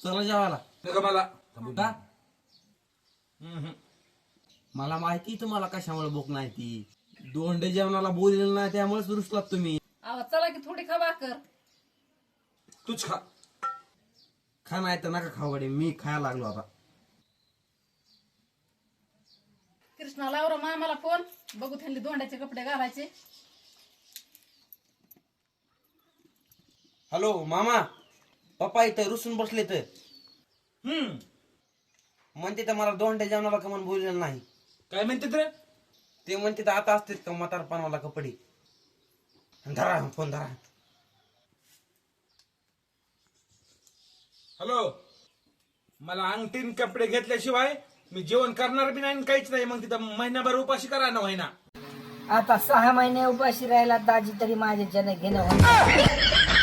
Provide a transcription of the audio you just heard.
चला जेवायला नका मला का? मला माहिती तुम्हाला कशामुळे भूक नाही ती. दोंडे जेवणाला बोललेलं नाही त्यामुळेच रुसलात तुम्ही. अहो चला की थोडी खा भाकर. तूच खा. खा नाही तर नका खाऊ गडे, मी खायला लागलो आता. कृष्णा लावरा मामाला फोन, बघू त्यांनी दोंड्याचे कपडे घालायचे. हॅलो मामा, पप्पा इथं रुसून बसले तर म्हणते तर मला दोंड्या जेवणाला कमान बोललेलं नाही. काय म्हणते रे? ते म्हणते तर आता असतील का म्हातारपणाला कपडे. धरा फोन धरा. हॅलो, मला अंगठीन कपडे घेतल्याशिवाय मी जेवण करणार बी नाही काहीच नाही. मग तिथं महिनाभर उपाशी करा ना व्हायना. आता 6 महिने उपाशी राहिला दाजी तरी माझे जन घेणं होणार.